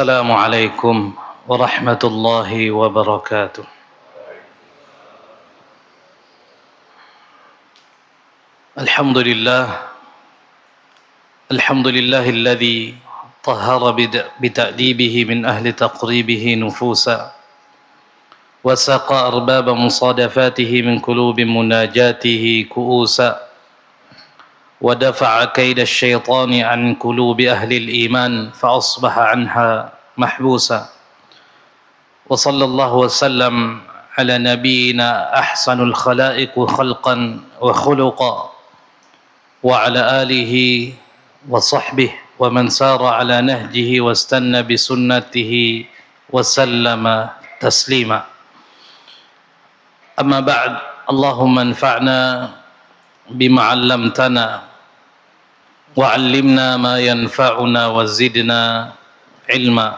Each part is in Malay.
السلام عليكم ورحمة الله وبركاته. الحمد لله الذي طهر بتأديبه من أهل تقريبه نفوسا وساق أرباب مصادفاته من قلوب مناجاته كؤوسا ودفع كيد الشيطان عن قلوب أهل الإيمان فأصبح عنها محبوسا وصلى الله وسلم على نبينا أحسن الخلائق خلقا وخلقا وعلى آله وصحبه ومن سار على نهجه واستنى بسنته وسلم تسليما. أما بعد، اللهم انفعنا بما علمتنا وعلمنا ما ينفعنا وزدنا علما.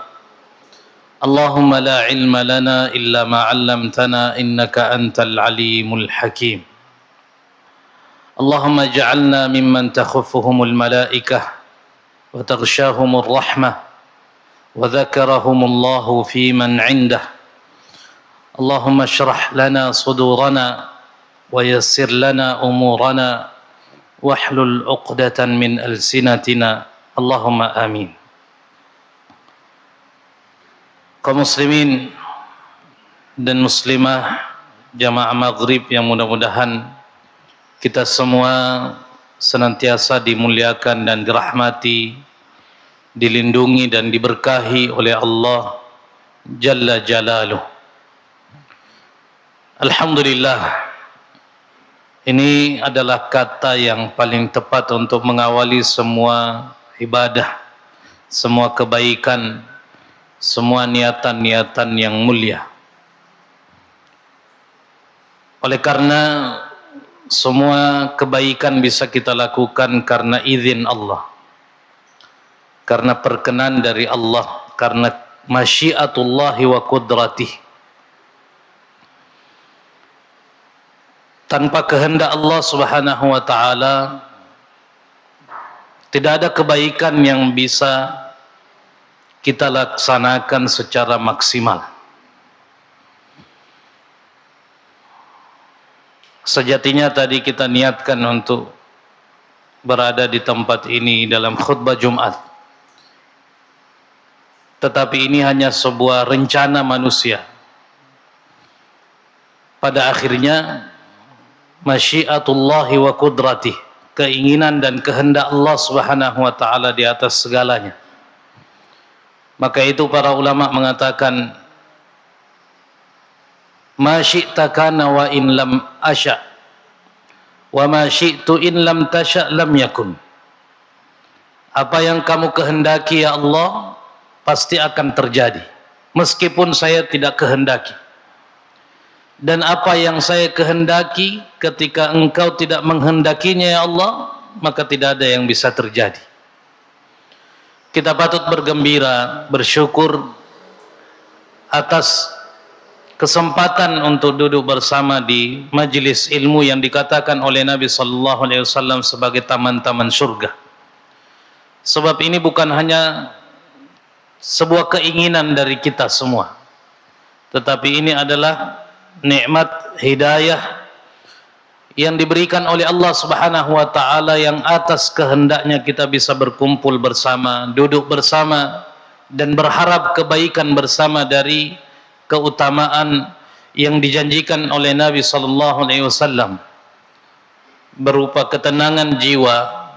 اللهم لا علم لنا إلا ما علمتنا إنك أنت العليم الحكيم. اللهم اجعلنا ممن تخفهم الملائكة وتغشاهم الرحمة وذكرهم الله في من عنده. اللهم اشرح لنا صدورنا ويسر لنا أمورنا واحلل عقدة من ألسنتنا اللهم آمين. Kaum muslimin dan muslimah jamaah maghrib yang mudah-mudahan kita semua senantiasa dimuliakan dan dirahmati, dilindungi dan diberkahi oleh Allah Jalla Jalaluh. Alhamdulillah, ini adalah kata yang paling tepat untuk mengawali semua ibadah, semua kebaikan, semua niatan-niatan yang mulia. Oleh karena semua kebaikan bisa kita lakukan karena izin Allah, karena perkenan dari Allah, karena masyiatullahi wa qudratih. Tanpa kehendak Allah Subhanahu wa ta'ala, tidak ada kebaikan yang bisa kita laksanakan secara maksimal. Sejatinya tadi kita niatkan untuk berada di tempat ini dalam khutbah Jumat, tetapi ini hanya sebuah rencana manusia. Pada akhirnya masyiatullahi wa qudratih, keinginan dan kehendak Allah Subhanahu wa ta'ala di atas segalanya. Maka itu para ulama mengatakan ma syi'ta kana wa in lam asya wa ma syi'tu in lam tasya lam yakun. Apa yang kamu kehendaki ya Allah pasti akan terjadi meskipun saya tidak kehendaki, dan apa yang saya kehendaki ketika engkau tidak menghendakinya ya Allah, maka tidak ada yang bisa terjadi. Kita patut bergembira, bersyukur atas kesempatan untuk duduk bersama di majelis ilmu yang dikatakan oleh Nabi sallallahu alaihi wasallam sebagai taman-taman surga. Sebab ini bukan hanya sebuah keinginan dari kita semua, tetapi ini adalah nikmat hidayah yang diberikan oleh Allah Subhanahu wa ta'ala, yang atas kehendaknya kita bisa berkumpul bersama, duduk bersama, dan berharap kebaikan bersama dari keutamaan yang dijanjikan oleh Nabi sallallahu alaihi wasallam berupa ketenangan jiwa,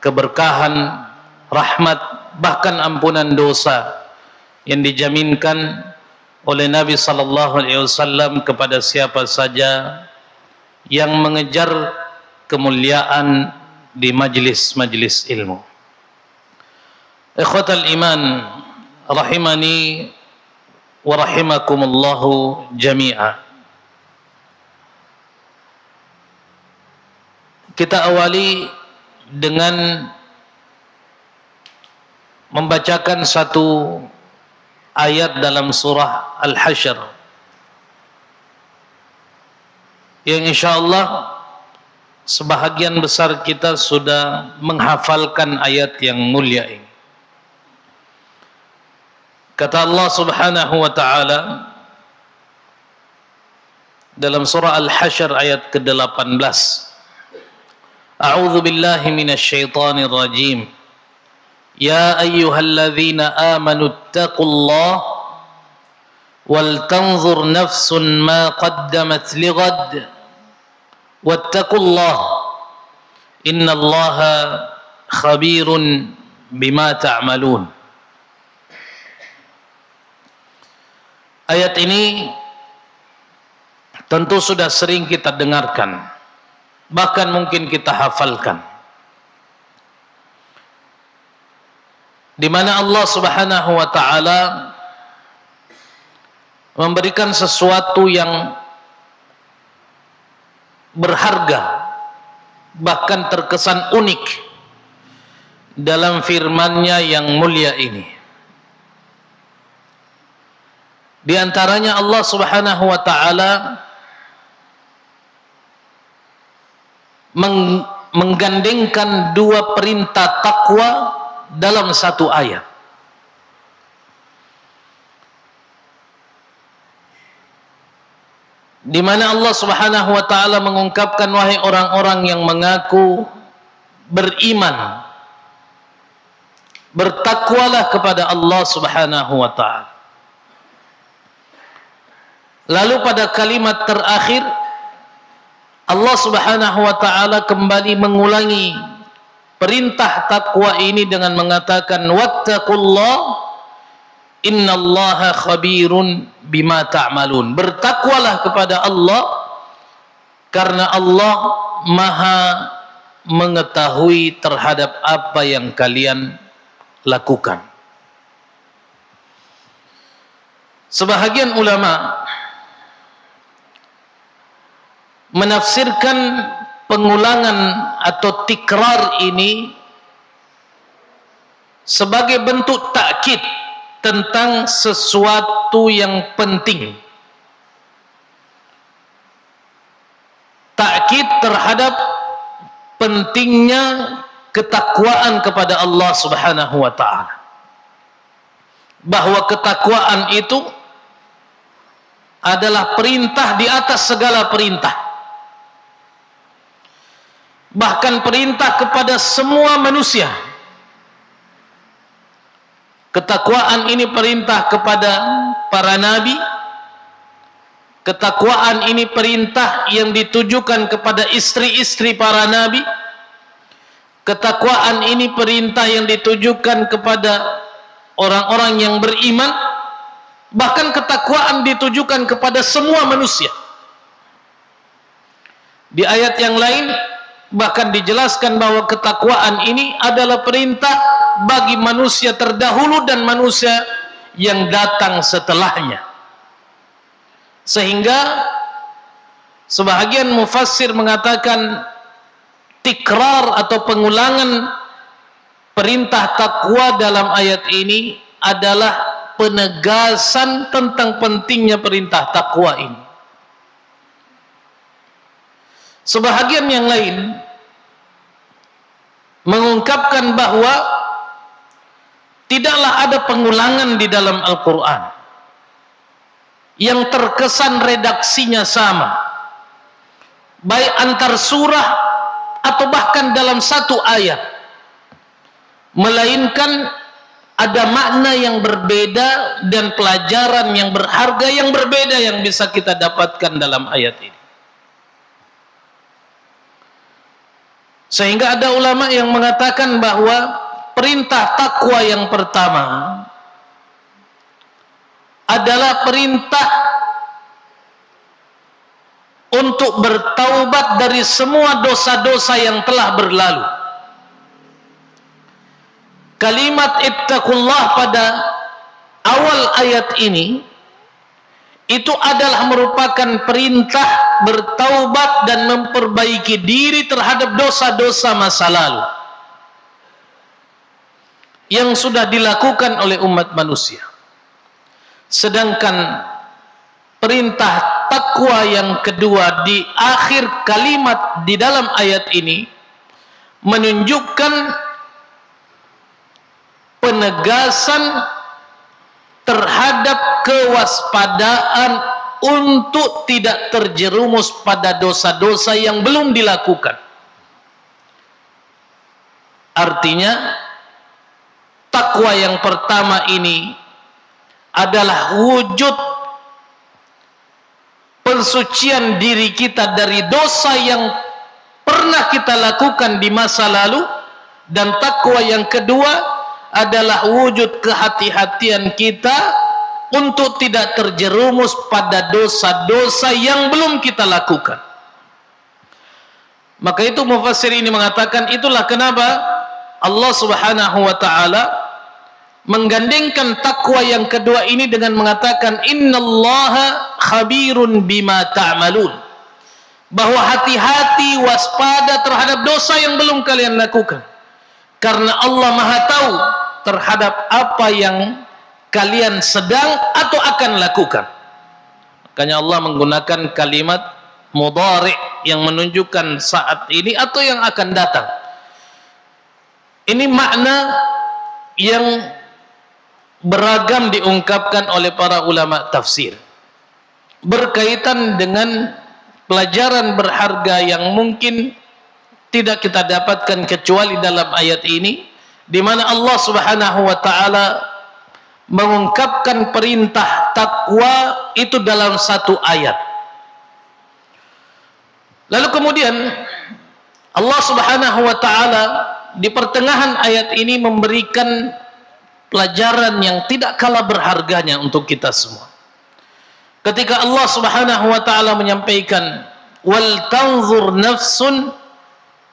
keberkahan, rahmat, bahkan ampunan dosa yang dijaminkan oleh Nabi sallallahu alaihi wasallam kepada siapa saja yang mengejar kemuliaan di majlis-majlis ilmu. Ikhwatal iman rahimani wa rahimakumullahu jami'a. Kita awali dengan membacakan satu ayat dalam surah Al-Hasyr yang insyaallah sebahagian besar kita sudah menghafalkan ayat yang mulia ini. Kata Allah Subhanahu wa taala dalam surah Al-Hasyr ayat ke-18, A'udzu billahi minasyaitonir rajim. Ya ayyuhalladzina amanu taqullaha wal tanzur nafsun ma qaddamat lighad wattaqullaha innallaha khabirun bima ta'malun. Ayat ini tentu sudah sering kita dengarkan, bahkan mungkin kita hafalkan, di mana Allah Subhanahu wa taala memberikan sesuatu yang berharga, bahkan terkesan unik dalam firman-Nya yang mulia ini. Di antaranya Allah Subhanahu wa taala menggandengkan dua perintah takwa dalam satu ayat. Di mana Allah Subhanahu wa taala mengungkapkan, wahai orang-orang yang mengaku beriman, bertakwalah kepada Allah Subhanahu wa taala. Lalu pada kalimat terakhir Allah Subhanahu wa taala kembali mengulangi perintah takwa ini dengan mengatakan, wattaqullaha innallaha khabirun bima ta'malun. Bertakwalah kepada Allah karena Allah Maha mengetahui terhadap apa yang kalian lakukan. Sebahagian ulama menafsirkan pengulangan atau tikrar ini sebagai bentuk takkid tentang sesuatu yang penting, takkid terhadap pentingnya ketakwaan kepada Allah Subhanahu wa taala, bahwa ketakwaan itu adalah perintah di atas segala perintah, bahkan perintah kepada semua manusia. Ketakwaan ini perintah kepada para nabi, ketakwaan ini perintah yang ditujukan kepada istri-istri para nabi, ketakwaan ini perintah yang ditujukan kepada orang-orang yang beriman, bahkan ketakwaan ditujukan kepada semua manusia. Di ayat yang lain bahkan dijelaskan bahwa ketakwaan ini adalah perintah bagi manusia terdahulu dan manusia yang datang setelahnya. Sehingga sebahagian mufassir mengatakan tikrar atau pengulangan perintah takwa dalam ayat ini adalah penegasan tentang pentingnya perintah takwa ini. Sebahagian yang lain mengungkapkan bahwa tidaklah ada pengulangan di dalam Al-Quran yang terkesan redaksinya sama, baik antar surah atau bahkan dalam satu ayat, melainkan ada makna yang berbeda dan pelajaran yang berharga yang berbeda yang bisa kita dapatkan dalam ayat ini. Sehingga ada ulama yang mengatakan bahwa perintah takwa yang pertama adalah perintah untuk bertaubat dari semua dosa-dosa yang telah berlalu. Kalimat ittaqullah pada awal ayat ini itu adalah merupakan perintah bertaubat dan memperbaiki diri terhadap dosa-dosa masa lalu yang sudah dilakukan oleh umat manusia. Sedangkan perintah takwa yang kedua di akhir kalimat di dalam ayat ini menunjukkan penegasan terhadap kewaspadaan untuk tidak terjerumus pada dosa-dosa yang belum dilakukan. Artinya takwa yang pertama ini adalah wujud pensucian diri kita dari dosa yang pernah kita lakukan di masa lalu, dan takwa yang kedua adalah wujud kehati-hatian kita untuk tidak terjerumus pada dosa-dosa yang belum kita lakukan. Maka itu mufassir ini mengatakan, itulah kenapa Allah Subhanahu wa taala menggandengkan takwa yang kedua ini dengan mengatakan innallaha khabirun bima ta'malun, bahwa hati-hati, waspada terhadap dosa yang belum kalian lakukan, karena Allah Maha tahu terhadap apa yang kalian sedang atau akan lakukan. Makanya Allah menggunakan kalimat mudhari' yang menunjukkan saat ini atau yang akan datang. Ini makna yang beragam diungkapkan oleh para ulama tafsir berkaitan dengan pelajaran berharga yang mungkin tidak kita dapatkan kecuali dalam ayat ini, di mana Allah Subhanahu wa taala mengungkapkan perintah takwa itu dalam satu ayat. Lalu kemudian Allah Subhanahu wa taala di pertengahan ayat ini memberikan pelajaran yang tidak kalah berharganya untuk kita semua. Ketika Allah Subhanahu wa taala menyampaikan wal tanzur nafsun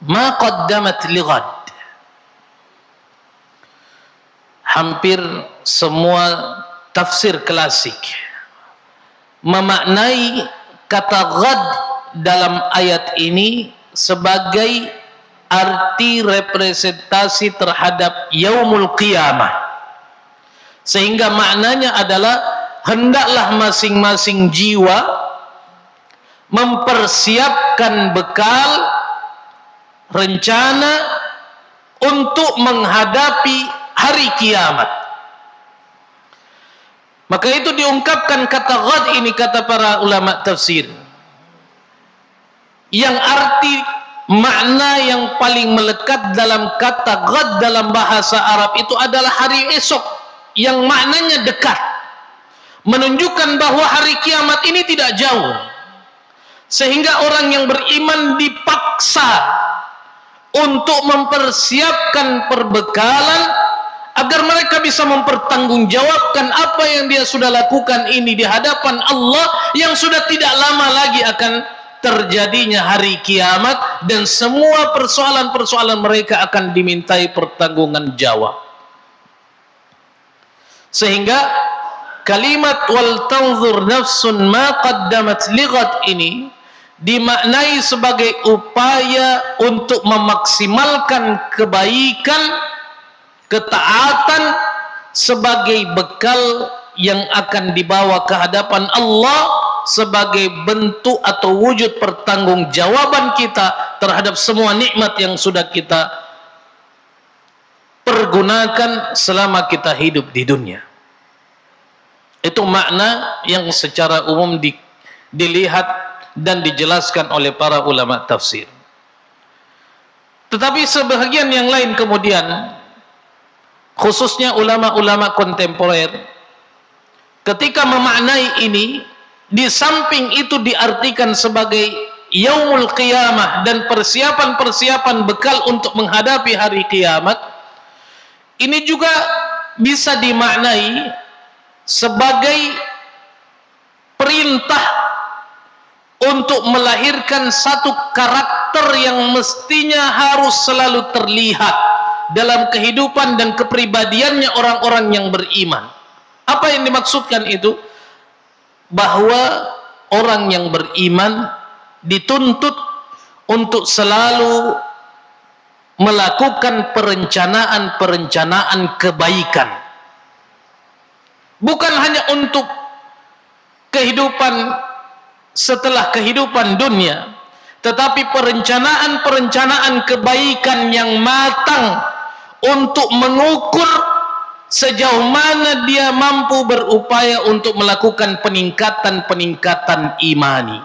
ma qaddamat lighad. Hampir semua tafsir klasik memaknai kata ghad dalam ayat ini sebagai arti representasi terhadap yaumul qiyamah, sehingga maknanya adalah hendaklah masing-masing jiwa mempersiapkan bekal rencana untuk menghadapi hari kiamat. Maka itu diungkapkan kata ghad ini, kata para ulama tafsir, yang arti makna yang paling melekat dalam kata ghad dalam bahasa Arab itu adalah hari esok, yang maknanya dekat, menunjukkan bahwa hari kiamat ini tidak jauh, sehingga orang yang beriman dipaksa untuk mempersiapkan perbekalan agar mereka bisa mempertanggungjawabkan apa yang dia sudah lakukan ini di hadapan Allah yang sudah tidak lama lagi akan terjadinya hari kiamat, dan semua persoalan-persoalan mereka akan dimintai pertanggungan jawab. Sehingga kalimat wal tanzur nafsun ma qaddamat lighad ini dimaknai sebagai upaya untuk memaksimalkan kebaikan, ketaatan sebagai bekal yang akan dibawa ke hadapan Allah sebagai bentuk atau wujud pertanggungjawaban kita terhadap semua nikmat yang sudah kita pergunakan selama kita hidup di dunia. Itu makna yang secara umum dilihat dan dijelaskan oleh para ulama tafsir. Tetapi sebahagian yang lain kemudian, khususnya ulama-ulama kontemporer, ketika memaknai ini, di samping itu diartikan sebagai yaumul qiyamah dan persiapan-persiapan bekal untuk menghadapi hari kiamat, ini juga bisa dimaknai sebagai perintah untuk melahirkan satu karakter yang mestinya harus selalu terlihat dalam kehidupan dan kepribadiannya orang-orang yang beriman. Apa yang dimaksudkan itu? Bahwa orang yang beriman dituntut untuk selalu melakukan perencanaan-perencanaan kebaikan, bukan hanya untuk kehidupan setelah kehidupan dunia, tetapi perencanaan-perencanaan kebaikan yang matang untuk mengukur sejauh mana dia mampu berupaya untuk melakukan peningkatan-peningkatan imani.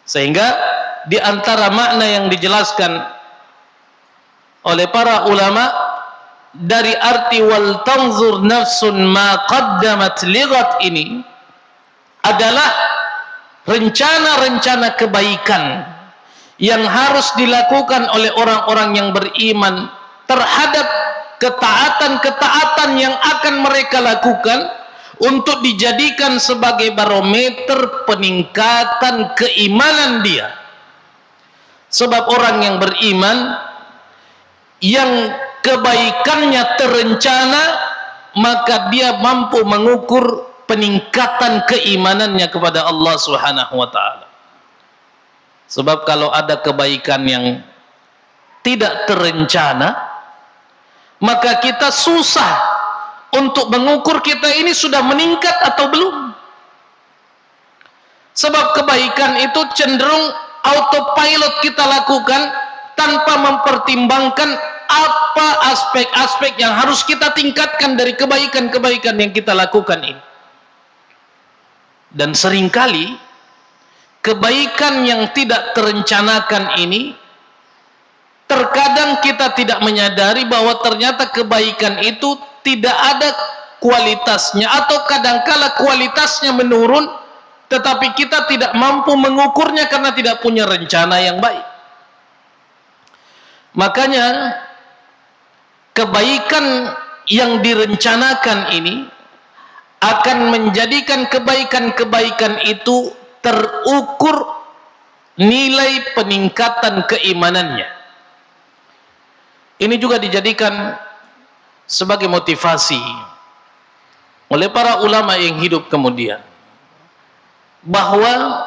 Sehingga di antara makna yang dijelaskan oleh para ulama dari arti wal tanzur nafsun ma qaddamat lighat ini adalah rencana-rencana kebaikan yang harus dilakukan oleh orang-orang yang beriman terhadap ketaatan-ketaatan yang akan mereka lakukan untuk dijadikan sebagai barometer peningkatan keimanan dia. Sebab orang yang beriman yang kebaikannya terencana, maka dia mampu mengukur peningkatan keimanannya kepada Allah Subhanahu wa taala. Sebab kalau ada kebaikan yang tidak terencana, maka kita susah untuk mengukur kita ini sudah meningkat atau belum. Sebab kebaikan itu cenderung autopilot kita lakukan tanpa mempertimbangkan apa aspek-aspek yang harus kita tingkatkan dari kebaikan-kebaikan yang kita lakukan ini. Dan seringkali kebaikan yang tidak terencanakan ini terkadang kita tidak menyadari bahwa ternyata kebaikan itu tidak ada kualitasnya, atau kadangkala kualitasnya menurun tetapi kita tidak mampu mengukurnya karena tidak punya rencana yang baik. Makanya kebaikan yang direncanakan ini akan menjadikan kebaikan-kebaikan itu terukur nilai peningkatan keimanannya. Ini juga dijadikan sebagai motivasi oleh para ulama yang hidup kemudian, bahwa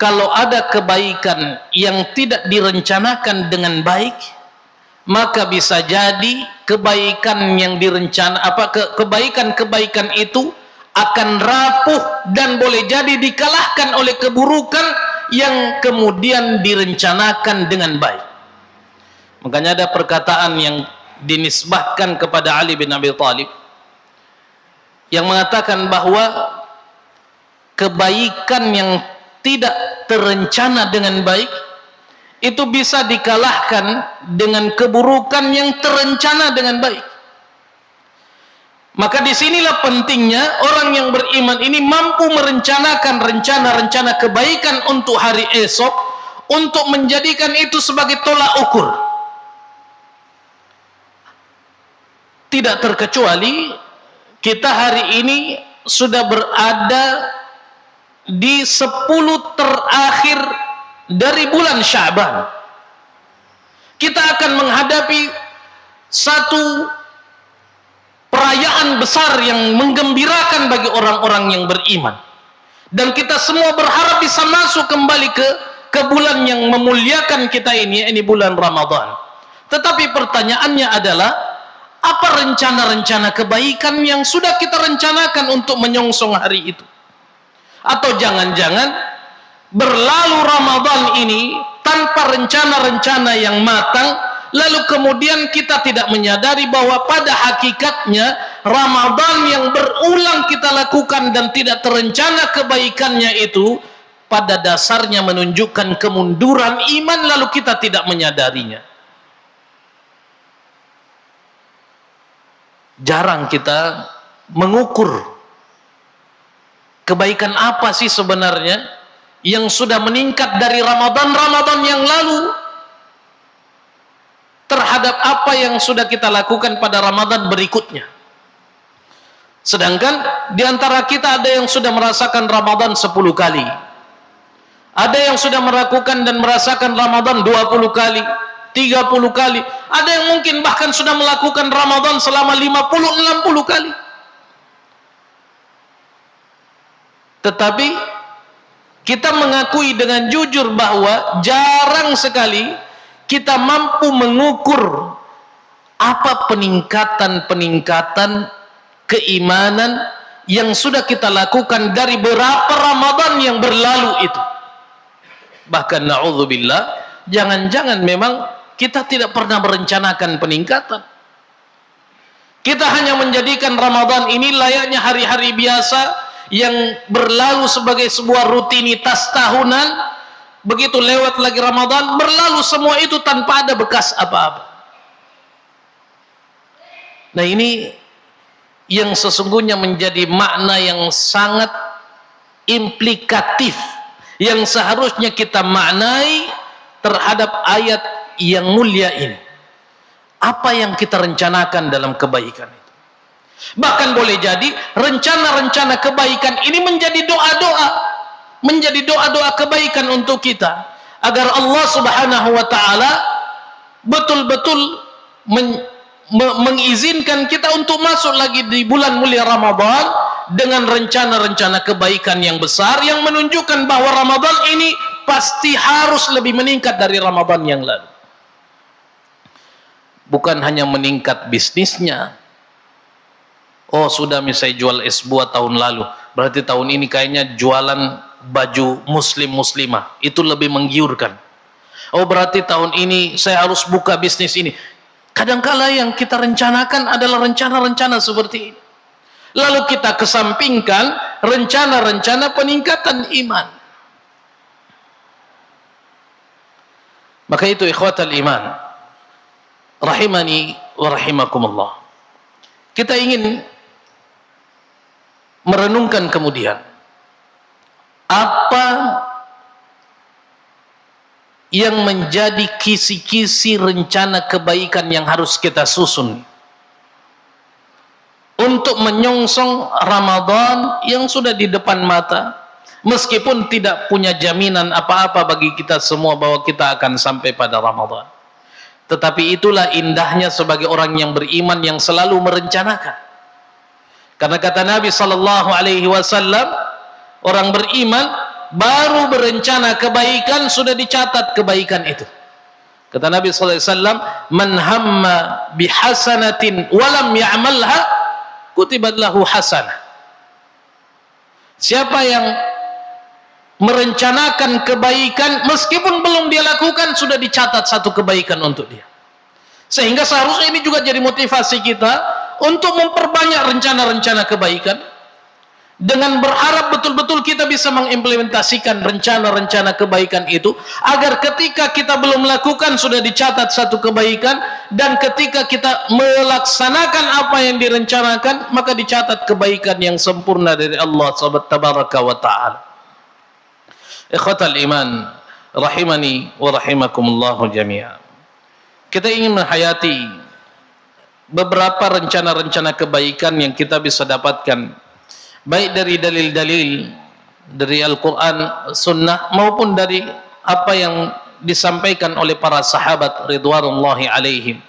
kalau ada kebaikan yang tidak direncanakan dengan baik, maka bisa jadi kebaikan yang kebaikan-kebaikan itu akan rapuh dan boleh jadi dikalahkan oleh keburukan yang kemudian direncanakan dengan baik. Makanya ada perkataan yang dinisbahkan kepada Ali bin Abi Thalib yang mengatakan bahwa kebaikan yang tidak terencana dengan baik itu bisa dikalahkan dengan keburukan yang terencana dengan baik. Maka disinilah pentingnya orang yang beriman ini mampu merencanakan rencana-rencana kebaikan untuk hari esok, untuk menjadikan itu sebagai tolak ukur. Tidak terkecuali kita hari ini sudah berada di 10 terakhir dari bulan Sya'ban. Kita akan menghadapi satu perayaan besar yang menggembirakan bagi orang-orang yang beriman. Dan kita semua berharap bisa masuk kembali ke bulan yang memuliakan kita ini bulan Ramadan. Tetapi pertanyaannya adalah, apa rencana-rencana kebaikan yang sudah kita rencanakan untuk menyongsong hari itu? Atau jangan-jangan berlalu Ramadan ini tanpa rencana-rencana yang matang, lalu kemudian kita tidak menyadari bahwa pada hakikatnya Ramadan yang berulang kita lakukan dan tidak terencana kebaikannya itu pada dasarnya menunjukkan kemunduran iman, lalu kita tidak menyadarinya. Jarang kita mengukur kebaikan apa sih sebenarnya yang sudah meningkat dari Ramadan yang lalu terhadap apa yang sudah kita lakukan pada Ramadan berikutnya. Sedangkan di antara kita ada yang sudah merasakan Ramadan 10 kali, ada yang sudah melakukan dan merasakan Ramadan 20 kali, 30 kali, ada yang mungkin bahkan sudah melakukan Ramadan selama 50-60 kali. Tetapi kita mengakui dengan jujur bahwa jarang sekali kita mampu mengukur apa peningkatan-peningkatan keimanan yang sudah kita lakukan dari beberapa Ramadan yang berlalu itu. Bahkan na'udzubillah, jangan-jangan memang kita tidak pernah merencanakan peningkatan. Kita hanya menjadikan Ramadan ini layaknya hari-hari biasa yang berlalu sebagai sebuah rutinitas tahunan. Begitu lewat lagi Ramadan, berlalu semua itu tanpa ada bekas apa-apa. Nah, ini yang sesungguhnya menjadi makna yang sangat implikatif, yang seharusnya kita maknai terhadap ayat yang mulia ini. Apa yang kita rencanakan dalam kebaikan itu? Bahkan boleh jadi rencana-rencana kebaikan ini menjadi doa-doa, menjadi doa-doa kebaikan untuk kita, agar Allah Subhanahu wa taala betul-betul mengizinkan kita untuk masuk lagi di bulan mulia Ramadan dengan rencana-rencana kebaikan yang besar, yang menunjukkan bahwa Ramadan ini pasti harus lebih meningkat dari Ramadan yang lalu. Bukan hanya meningkat bisnisnya. Oh, sudah misalnya jual es buah tahun lalu, berarti tahun ini kayaknya jualan baju muslim-muslimah, itu lebih menggiurkan. Oh, berarti tahun ini saya harus buka bisnis ini. Kadangkala yang kita rencanakan adalah rencana-rencana seperti ini, lalu kita kesampingkan rencana-rencana peningkatan iman. Maka itu ikhwatal iman, rahimani wa rahimakumullah, kita ingin merenungkan kemudian apa yang menjadi kisi-kisi rencana kebaikan yang harus kita susun untuk menyongsong Ramadan yang sudah di depan mata, meskipun tidak punya jaminan apa-apa bagi kita semua bahwa kita akan sampai pada Ramadan. Tetapi itulah indahnya sebagai orang yang beriman yang selalu merencanakan. Karena kata Nabi sallallahu alaihi wasallam, orang beriman baru berencana kebaikan sudah dicatat kebaikan itu. Kata Nabi sallallahu alaihi wasallam, "Man hamma bihasanatin wa lam ya'malha, kutibat lahu hasanah." Siapa yang merencanakan kebaikan meskipun belum dia lakukan, sudah dicatat satu kebaikan untuk dia. Sehingga seharusnya ini juga jadi motivasi kita untuk memperbanyak rencana-rencana kebaikan, dengan berharap betul-betul kita bisa mengimplementasikan rencana-rencana kebaikan itu, agar ketika kita belum melakukan sudah dicatat satu kebaikan, dan ketika kita melaksanakan apa yang direncanakan maka dicatat kebaikan yang sempurna dari Allah Tabaraka wa Ta'ala. Ikhwatal iman, rahimani wa rahimakumullahu jami'an. Kita ingin menghayati beberapa rencana-rencana kebaikan yang kita bisa dapatkan, baik dari dalil-dalil dari Al-Quran, Sunnah, maupun dari apa yang disampaikan oleh para sahabat ridwanullahi alaihim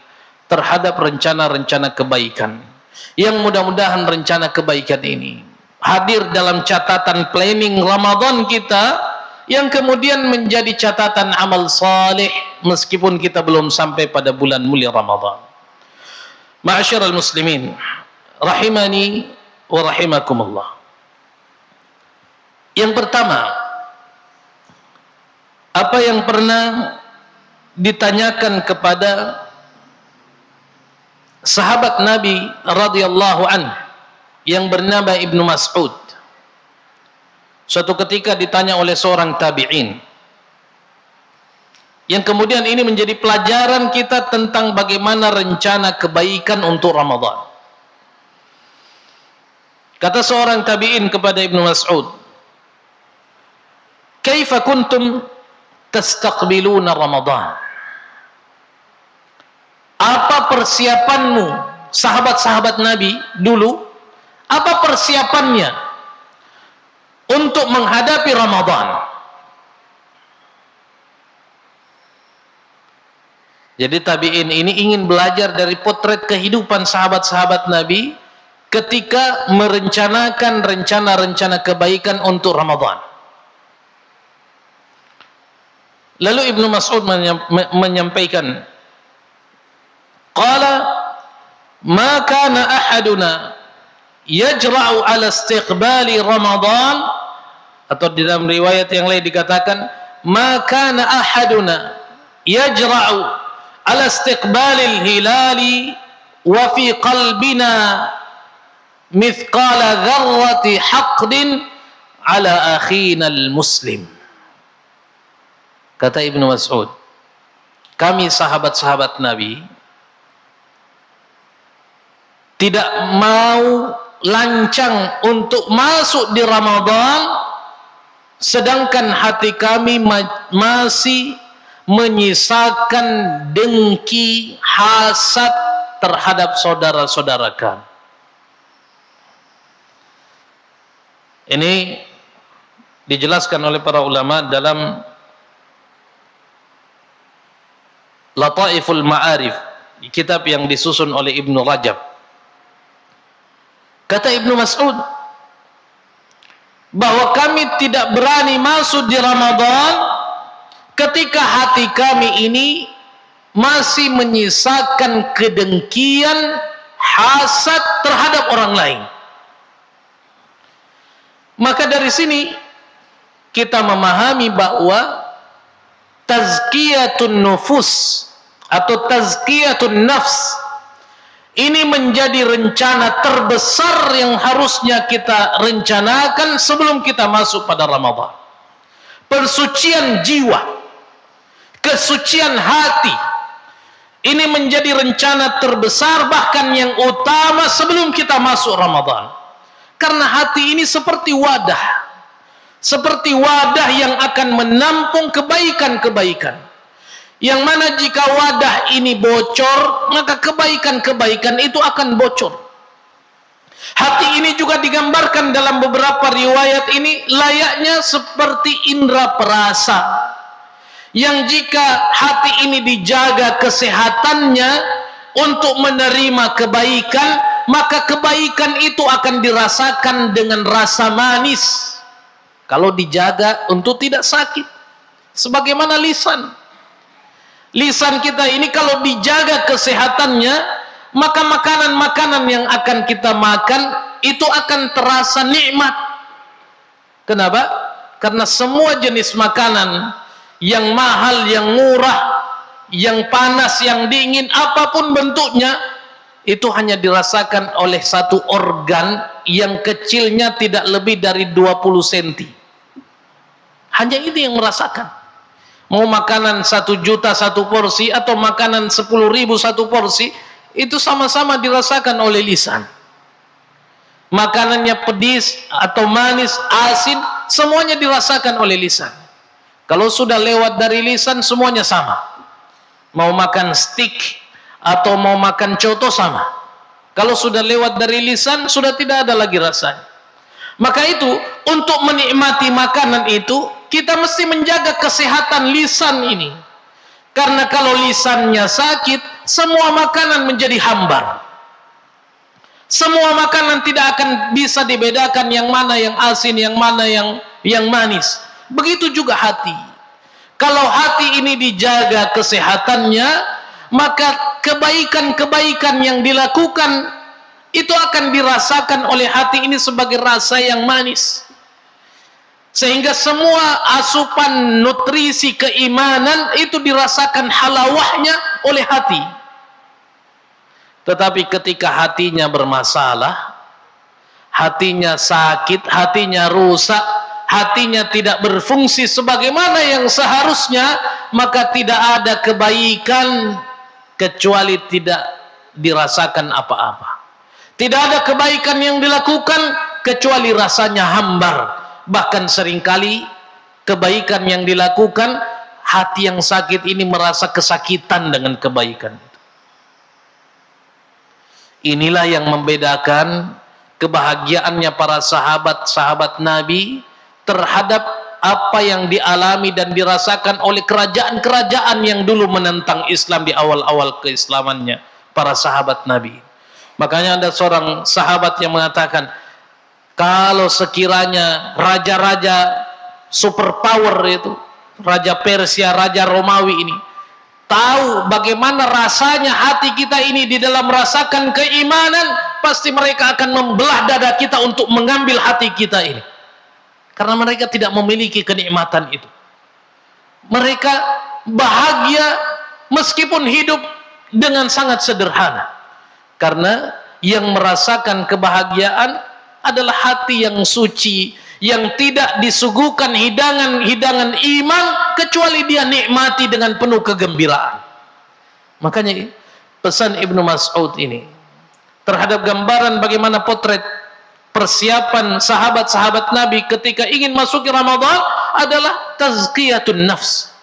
terhadap rencana-rencana kebaikan, yang mudah-mudahan rencana kebaikan ini hadir dalam catatan planning Ramadan kita, yang kemudian menjadi catatan amal saleh meskipun kita belum sampai pada bulan mulia Ramadan. Ma'asyiral muslimin, rahimani wa rahimakumullah. Yang pertama, apa yang pernah ditanyakan kepada sahabat Nabi radhiyallahu anhu yang bernama Ibnu Mas'ud. Suatu ketika ditanya oleh seorang tabi'in, yang kemudian ini menjadi pelajaran kita tentang bagaimana rencana kebaikan untuk Ramadan. Kata seorang tabi'in kepada Ibnu Mas'ud, "Kaifa kuntum tastaqbiluna Ramadan?" Apa persiapanmu, sahabat-sahabat Nabi dulu, apa persiapannya untuk menghadapi Ramadan? Jadi tabi'in ini ingin belajar dari potret kehidupan sahabat-sahabat Nabi ketika merencanakan rencana-rencana kebaikan untuk Ramadan. Lalu Ibnu Mas'ud menyampaikan, qala ma kana ahaduna yajra'u ala istiqbali Ramadan, atau di dalam riwayat yang lain dikatakan ma kana ahaduna yajra'u ala istiqbalil hilali wa fi qalbina mithqala dzarrati haqdin ala akhina al-muslim. Kata Ibnu Mas'ud, kami sahabat-sahabat Nabi tidak mau lancang untuk masuk di Ramadan sedangkan hati kami masih menyisakan dengki, hasad terhadap saudara-saudara kami. Ini dijelaskan oleh para ulama dalam Lataiful Ma'arif, kitab yang disusun oleh Ibnu Rajab. Kata Ibnu Mas'ud bahwa kami tidak berani masuk di Ramadan ketika hati kami ini masih menyisakan kedengkian, hasad terhadap orang lain. Maka dari sini kita memahami bahwa tazkiyatun nufus atau tazkiyatun nafs ini menjadi rencana terbesar yang harusnya kita rencanakan sebelum kita masuk pada Ramadan. Persucian jiwa, kesucian hati, ini menjadi rencana terbesar bahkan yang utama sebelum kita masuk Ramadan. Karena hati ini seperti wadah yang akan menampung kebaikan-kebaikan, yang mana jika wadah ini bocor, maka kebaikan-kebaikan itu akan bocor. Hati ini juga digambarkan dalam beberapa riwayat ini layaknya seperti indera perasa, yang jika hati ini dijaga kesehatannya untuk menerima kebaikan, maka kebaikan itu akan dirasakan dengan rasa manis kalau dijaga untuk tidak sakit. Sebagaimana lisan kita ini kalau dijaga kesehatannya, maka makanan-makanan yang akan kita makan itu akan terasa nikmat. Kenapa? Karena semua jenis makanan, yang mahal, yang murah, yang panas, yang dingin, apapun bentuknya, itu hanya dirasakan oleh satu organ yang kecilnya tidak lebih dari 20 cm. Hanya itu yang merasakan. Mau makanan 1 juta satu porsi atau makanan 10.000 satu porsi, itu sama-sama dirasakan oleh lisan. Makanannya pedis atau manis, asin, semuanya dirasakan oleh lisan. Kalau sudah lewat dari lisan, semuanya sama. Mau makan steak atau mau makan coto sama. Kalau sudah lewat dari lisan, sudah tidak ada lagi rasanya. Maka itu, untuk menikmati makanan itu, kita mesti menjaga kesehatan lisan ini. Karena kalau lisannya sakit, semua makanan menjadi hambar. Semua makanan tidak akan bisa dibedakan yang mana yang asin, yang mana yang manis. Begitu juga hati. Kalau hati ini dijaga kesehatannya, maka kebaikan-kebaikan yang dilakukan itu akan dirasakan oleh hati ini sebagai rasa yang manis. Sehingga semua asupan nutrisi keimanan itu dirasakan halawahnya oleh hati. Tetapi ketika hatinya bermasalah, hatinya sakit, hatinya rusak, hatinya tidak berfungsi sebagaimana yang seharusnya, maka tidak ada kebaikan kecuali tidak dirasakan apa-apa. Tidak ada kebaikan yang dilakukan kecuali rasanya hambar. Bahkan seringkali kebaikan yang dilakukan, hati yang sakit ini merasa kesakitan dengan kebaikan itu. Inilah yang membedakan kebahagiaannya para sahabat-sahabat Nabi terhadap apa yang dialami dan dirasakan oleh kerajaan-kerajaan yang dulu menentang Islam di awal-awal keislamannya para sahabat Nabi. Makanya ada seorang sahabat yang mengatakan, kalau sekiranya raja-raja superpower itu, Raja Persia, Raja Romawi ini, tahu bagaimana rasanya hati kita ini di dalam merasakan keimanan, pasti mereka akan membelah dada kita untuk mengambil hati kita ini. Karena mereka tidak memiliki kenikmatan itu. Mereka bahagia meskipun hidup dengan sangat sederhana. Karena yang merasakan kebahagiaan adalah hati yang suci, yang tidak disuguhkan hidangan-hidangan iman kecuali dia nikmati dengan penuh kegembiraan. Makanya pesan Ibnu Mas'ud ini terhadap gambaran bagaimana potret persiapan sahabat-sahabat Nabi ketika ingin masuk ke Ramadan adalah tazkiyatun nafs,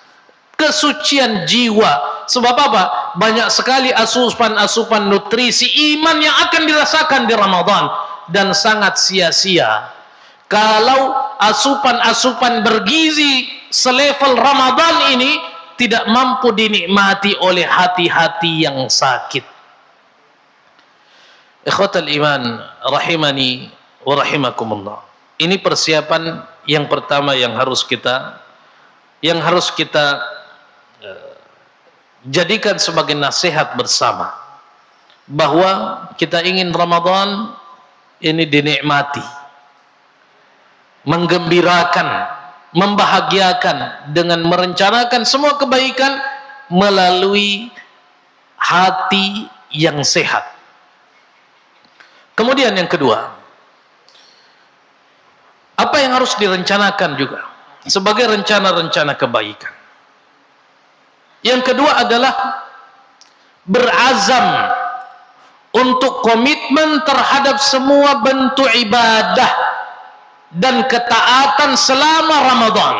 kesucian jiwa. Sebab apa? Banyak sekali asupan-asupan nutrisi iman yang akan dirasakan di Ramadan, dan sangat sia-sia kalau asupan-asupan bergizi selevel Ramadan ini tidak mampu dinikmati oleh hati-hati yang sakit. Ikhwatal iman rahimani wa rahimakumullah. Ini persiapan yang pertama yang harus kita jadikan sebagai nasihat bersama, bahwa kita ingin Ramadan ini dinikmati, menggembirakan, membahagiakan dengan merencanakan semua kebaikan melalui hati yang sehat. Kemudian yang kedua, apa yang harus direncanakan juga sebagai rencana-rencana kebaikan? Yang kedua adalah berazam untuk komitmen terhadap semua bentuk ibadah dan ketaatan selama Ramadan.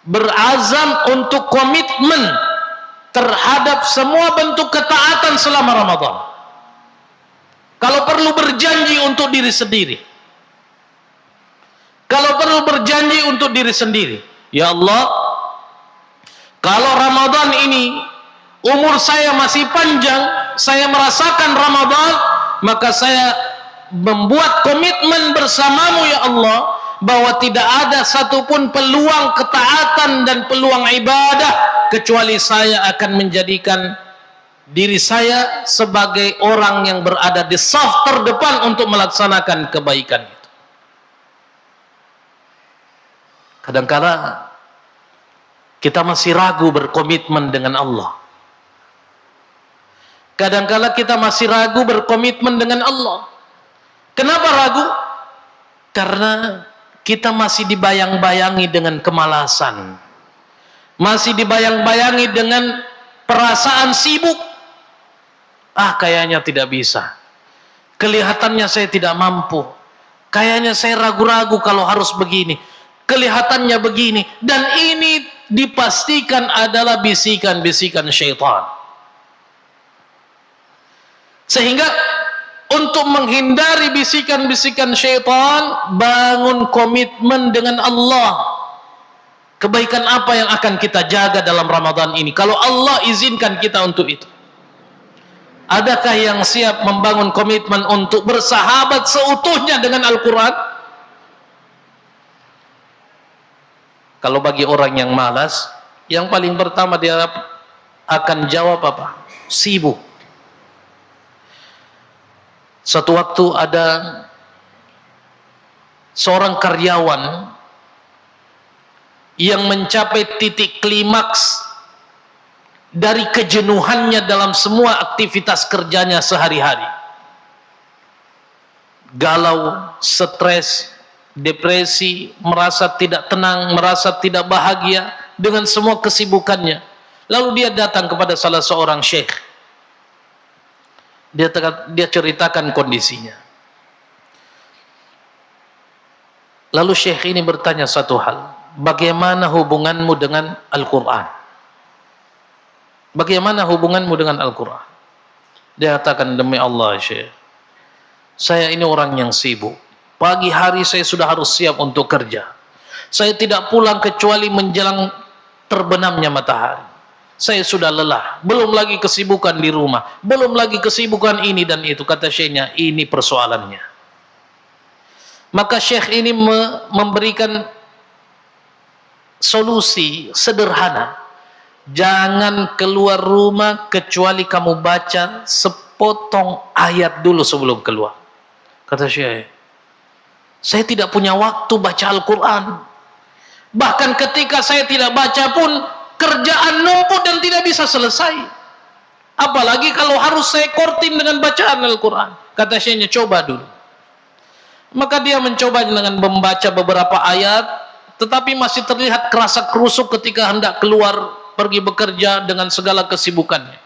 Berazam untuk komitmen terhadap semua bentuk ketaatan selama Ramadan. Kalau perlu berjanji untuk diri sendiri. Kalau perlu berjanji untuk diri sendiri. Ya Allah, kalau Ramadan ini umur saya masih panjang, saya merasakan Ramadan, maka saya membuat komitmen bersamamu ya Allah, bahwa tidak ada satupun peluang ketaatan dan peluang ibadah kecuali saya akan menjadikan diri saya sebagai orang yang berada di saf terdepan untuk melaksanakan kebaikan itu. Kadang-kala kita masih ragu berkomitmen dengan Allah. Kadang-kala kita masih ragu berkomitmen dengan Allah. Kenapa ragu? Karena kita masih dibayang-bayangi dengan kemalasan. Masih dibayang-bayangi dengan perasaan sibuk. Kayaknya tidak bisa. Kelihatannya saya tidak mampu. Kayaknya saya ragu-ragu kalau harus begini. Kelihatannya begini. Dan ini dipastikan adalah bisikan-bisikan syaitan. Sehingga untuk menghindari bisikan-bisikan syaitan, bangun komitmen dengan Allah. Kebaikan apa yang akan kita jaga dalam Ramadan ini kalau Allah izinkan kita untuk itu? Adakah yang siap membangun komitmen untuk bersahabat seutuhnya dengan Al-Quran? Kalau bagi orang yang malas, yang paling pertama dia akan jawab apa? Sibuk. Suatu waktu ada seorang karyawan yang mencapai titik klimaks dari kejenuhannya dalam semua aktivitas kerjanya sehari-hari. Galau, stres, depresi, merasa tidak tenang, merasa tidak bahagia dengan semua kesibukannya. Lalu dia datang kepada salah seorang syekh. Dia ceritakan kondisinya. Lalu syekh ini bertanya satu hal, bagaimana hubunganmu dengan Al-Quran? Bagaimana hubunganmu dengan Al-Quran? Dia katakan, demi Allah syekh, saya ini orang yang sibuk. Pagi hari saya sudah harus siap untuk kerja. Saya tidak pulang kecuali menjelang terbenamnya matahari. Saya sudah lelah. Belum lagi kesibukan di rumah. Belum lagi kesibukan ini dan itu. Kata syekhnya, ini persoalannya. Maka syekh ini memberikan solusi sederhana. Jangan keluar rumah kecuali kamu baca sepotong ayat dulu sebelum keluar. Kata syekh, saya tidak punya waktu baca Al-Quran. Bahkan ketika saya tidak baca pun, kerjaan numpuk dan tidak bisa selesai. Apalagi kalau harus saya kortin dengan bacaan Al-Quran. Kata syekhnya, coba dulu. Maka dia mencoba dengan membaca beberapa ayat, tetapi masih terlihat kerasa kerusuk ketika hendak keluar pergi bekerja dengan segala kesibukannya.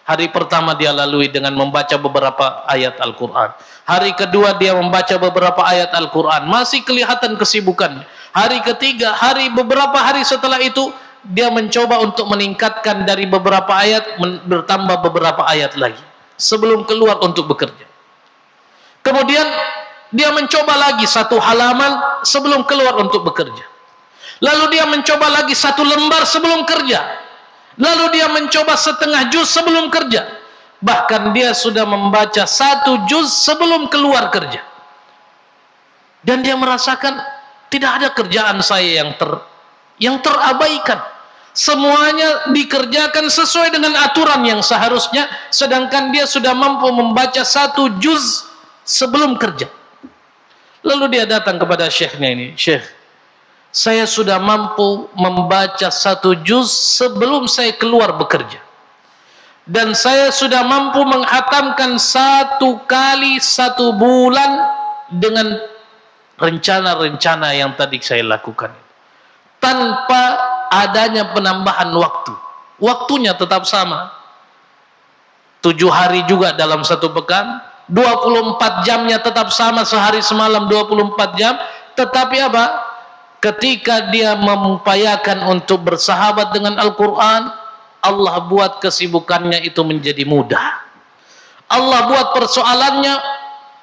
Hari pertama dia lalui dengan membaca beberapa ayat Al-Quran. Hari kedua dia membaca beberapa ayat Al-Quran. Masih kelihatan kesibukannya. Hari ketiga, beberapa hari setelah itu, dia mencoba untuk meningkatkan dari beberapa ayat, bertambah beberapa ayat lagi. Sebelum keluar untuk bekerja. Kemudian, dia mencoba lagi satu halaman sebelum keluar untuk bekerja. Lalu dia mencoba lagi satu lembar sebelum kerja. Lalu dia mencoba setengah juz sebelum kerja. Bahkan dia sudah membaca satu juz sebelum keluar kerja. Dan dia merasakan tidak ada kerjaan saya yang terabaikan. Semuanya dikerjakan sesuai dengan aturan yang seharusnya, sedangkan dia sudah mampu membaca satu juz sebelum kerja. Lalu dia datang kepada syekhnya ini, "Syekh, saya sudah mampu membaca satu juz sebelum saya keluar bekerja. Dan saya sudah mampu menghatamkan satu kali satu bulan dengan rencana-rencana yang tadi saya lakukan. Tanpa adanya penambahan waktu. Waktunya tetap sama. 7 hari juga dalam satu pekan. 24 jamnya tetap sama, sehari semalam 24 jam. Tetapi apa? Ketika dia mengupayakan untuk bersahabat dengan Al-Quran, Allah buat kesibukannya itu menjadi mudah. Allah buat persoalannya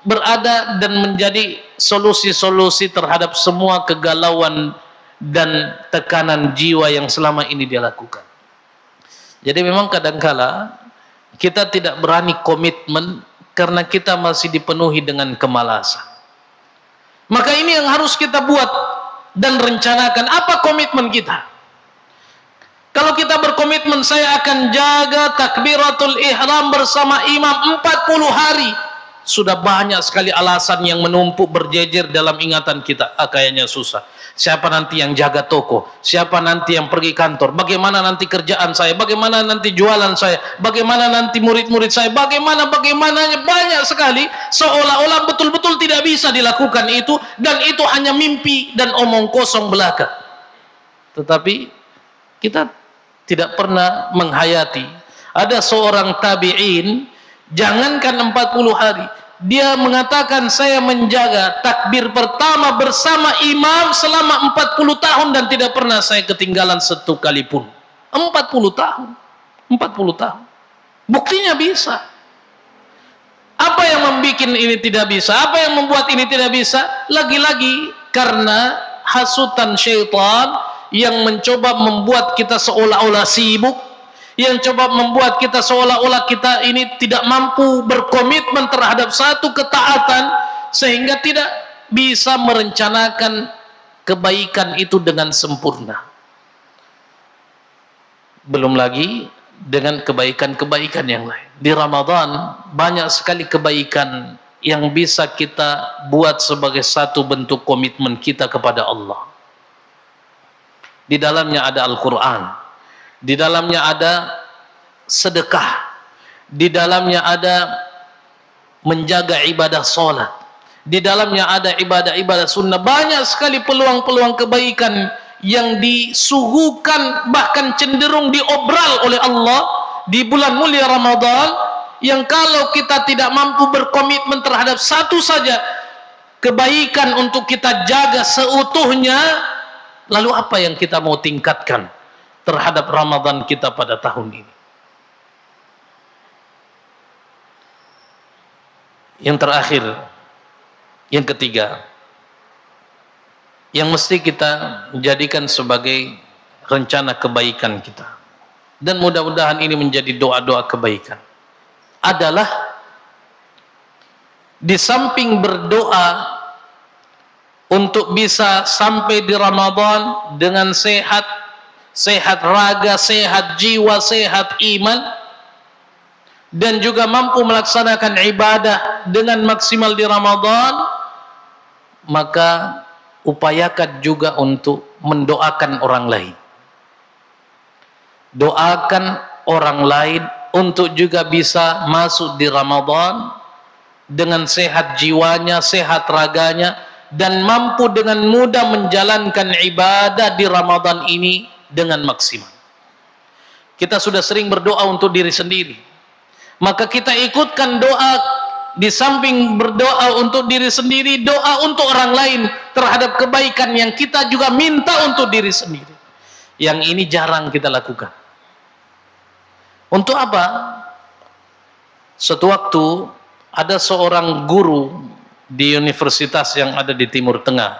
berada dan menjadi solusi-solusi terhadap semua kegalauan dan tekanan jiwa yang selama ini dia lakukan. Jadi memang kadangkala kita tidak berani komitmen karena kita masih dipenuhi dengan kemalasan. Maka ini yang harus kita buat dan rencanakan. Apa komitmen kita? Kalau kita berkomitmen, saya akan jaga takbiratul ihram bersama imam 40 hari. Sudah banyak sekali alasan yang menumpuk berjejer dalam ingatan kita. Kayaknya susah. Siapa nanti yang jaga toko? Siapa nanti yang pergi kantor? Bagaimana nanti kerjaan saya? Bagaimana nanti jualan saya? Bagaimana nanti murid-murid saya? Bagaimananya banyak sekali. Seolah-olah betul-betul tidak bisa dilakukan itu. Dan itu hanya mimpi dan omong kosong belaka. Tetapi kita tidak pernah menghayati. Ada seorang tabi'in, jangankan 40 hari, dia mengatakan saya menjaga takbir pertama bersama imam selama 40 tahun dan tidak pernah saya ketinggalan satu kali pun. 40 tahun. 40 tahun. Buktinya bisa. Apa yang membuat ini tidak bisa? Apa yang membuat ini tidak bisa? Lagi-lagi karena hasutan syaitan yang mencoba membuat kita seolah-olah sibuk, yang coba membuat kita seolah-olah kita ini tidak mampu berkomitmen terhadap satu ketaatan, sehingga tidak bisa merencanakan kebaikan itu dengan sempurna. Belum lagi dengan kebaikan-kebaikan yang lain. Di Ramadan banyak sekali kebaikan yang bisa kita buat sebagai satu bentuk komitmen kita kepada Allah. Di dalamnya ada Al-Quran, di dalamnya ada sedekah, di dalamnya ada menjaga ibadah sholat, di dalamnya ada ibadah-ibadah sunnah. Banyak sekali peluang-peluang kebaikan yang disuguhkan, bahkan cenderung diobral oleh Allah di bulan mulia Ramadan, yang kalau kita tidak mampu berkomitmen terhadap satu saja kebaikan untuk kita jaga seutuhnya, lalu apa yang kita mau tingkatkan terhadap Ramadan kita pada tahun ini? Yang terakhir, yang ketiga, yang mesti kita jadikan sebagai rencana kebaikan kita, dan mudah-mudahan ini menjadi doa-doa kebaikan, adalah di samping berdoa untuk bisa sampai di Ramadan dengan sehat, sehat raga, sehat jiwa, sehat iman, dan juga mampu melaksanakan ibadah dengan maksimal di Ramadan, maka upayakan juga untuk mendoakan orang lain. Doakan orang lain untuk juga bisa masuk di Ramadan dengan sehat jiwanya, sehat raganya, dan mampu dengan mudah menjalankan ibadah di Ramadan ini dengan maksimal. Kita sudah sering berdoa untuk diri sendiri, maka kita ikutkan doa. Di samping berdoa untuk diri sendiri, doa untuk orang lain terhadap kebaikan yang kita juga minta untuk diri sendiri. Yang ini jarang kita lakukan. Untuk apa? Suatu waktu ada seorang guru di universitas yang ada di Timur Tengah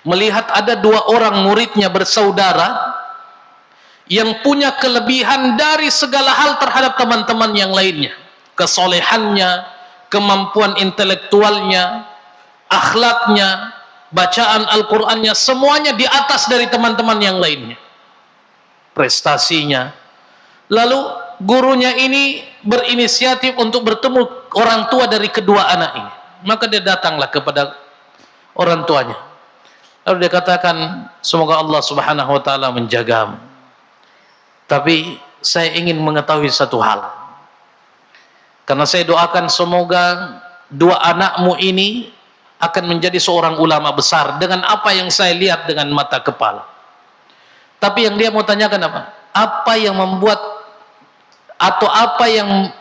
melihat ada 2 orang muridnya bersaudara yang punya kelebihan dari segala hal terhadap teman-teman yang lainnya. Kesolehannya, kemampuan intelektualnya, akhlaknya, bacaan Al-Qur'annya, semuanya di atas dari teman-teman yang lainnya. Prestasinya. Lalu gurunya ini berinisiatif untuk bertemu orang tua dari kedua anak ini. Maka dia datanglah kepada orang tuanya. Lalu dia katakan, semoga Allah Subhanahu wa taala menjagamu. Tapi saya ingin mengetahui satu hal. Karena saya doakan semoga 2 anakmu ini akan menjadi seorang ulama besar dengan apa yang saya lihat dengan mata kepala. Tapi yang dia mau tanyakan apa? Apa yang membuat atau apa yang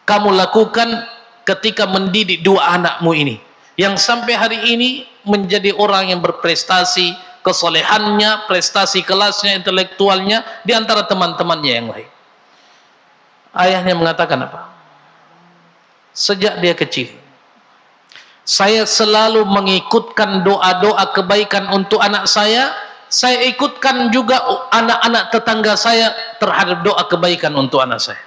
kamu lakukan ketika mendidik 2 anakmu ini yang sampai hari ini menjadi orang yang berprestasi, kesolehannya, prestasi kelasnya, intelektualnya di antara teman-temannya yang lain. Ayahnya mengatakan apa? Sejak dia kecil, saya selalu mengikutkan doa-doa kebaikan untuk anak saya ikutkan juga anak-anak tetangga saya terhadap doa kebaikan untuk anak saya.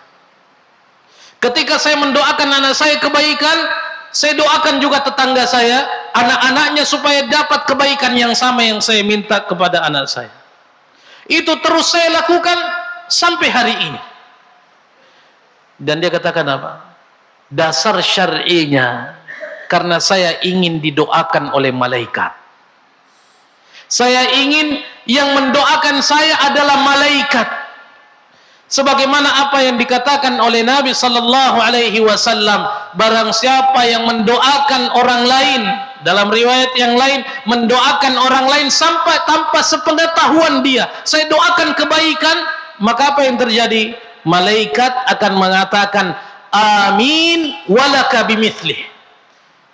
Ketika saya mendoakan anak saya kebaikan, saya doakan juga tetangga saya, anak-anaknya supaya dapat kebaikan yang sama yang saya minta kepada anak saya. Itu terus saya lakukan sampai hari ini. Dan dia katakan apa? Dasar syar'inya, karena saya ingin didoakan oleh malaikat. Saya ingin yang mendoakan saya adalah malaikat. Sebagaimana apa yang dikatakan oleh Nabi sallallahu alaihi wasallam, barang siapa yang mendoakan orang lain, dalam riwayat yang lain, mendoakan orang lain sampai tanpa sepengetahuan dia, saya doakan kebaikan, maka apa yang terjadi? Malaikat akan mengatakan amin walaka bimithlih.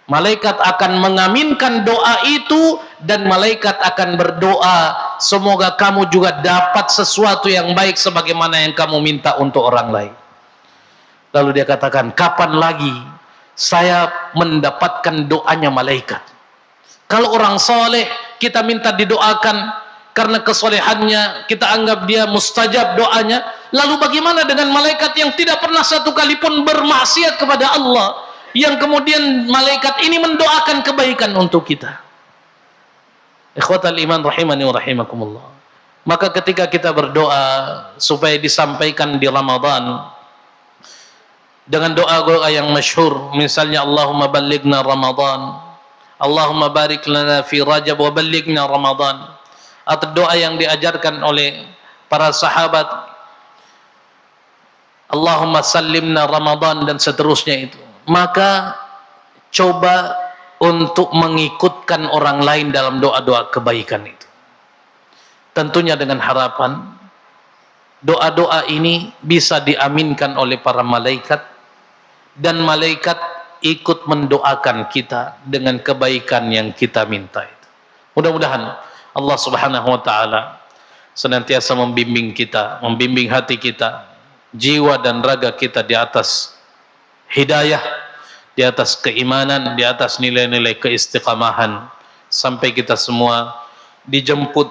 Malaikat akan mengaminkan doa itu dan malaikat akan berdoa semoga kamu juga dapat sesuatu yang baik sebagaimana yang kamu minta untuk orang lain. Lalu dia katakan, kapan lagi saya mendapatkan doanya malaikat? Kalau orang soleh kita minta didoakan karena kesolehannya, kita anggap dia mustajab doanya. Lalu bagaimana dengan malaikat yang tidak pernah satu kali pun bermaksiat kepada Allah, yang kemudian malaikat ini mendoakan kebaikan untuk kita? Ikhwatal iman rahimani wa rahimakumullah. Maka ketika kita berdoa supaya disampaikan di Ramadan dengan doa-doa yang masyhur, misalnya Allahumma ballighna Ramadan, Allahumma barik lana fi Rajab wa ballighna Ramadan, atau doa yang diajarkan oleh para sahabat, Allahumma sallimna Ramadan, dan seterusnya itu. Maka coba untuk mengikutkan orang lain dalam doa-doa kebaikan itu. Tentunya dengan harapan doa-doa ini bisa diaminkan oleh para malaikat, dan malaikat ikut mendoakan kita dengan kebaikan yang kita minta itu. Mudah-mudahan Allah Subhanahu wa taala senantiasa membimbing kita, membimbing hati kita, jiwa dan raga kita di atas hidayah, di atas keimanan, di atas nilai-nilai keistiqamahan, sampai kita semua dijemput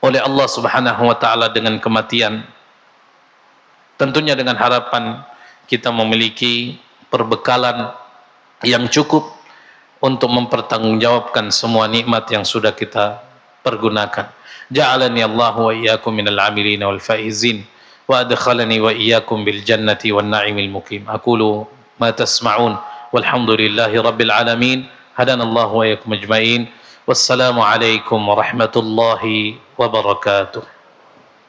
oleh Allah Subhanahu wa taala dengan kematian. Tentunya dengan harapan kita memiliki perbekalan yang cukup untuk mempertanggungjawabkan semua nikmat yang sudah kita pergunakan. Ja'alani Allah wa iyyakum minal 'amilin wal faizin wa adkhalani wa iyyakum bil jannati wan na'imil muqim. Aqulu ma tasma'un walhamdulillahi rabbil alamin. Hadanallahu wa iyyakum ajma'in. Wassalamu alaikum warahmatullahi wabarakatuh.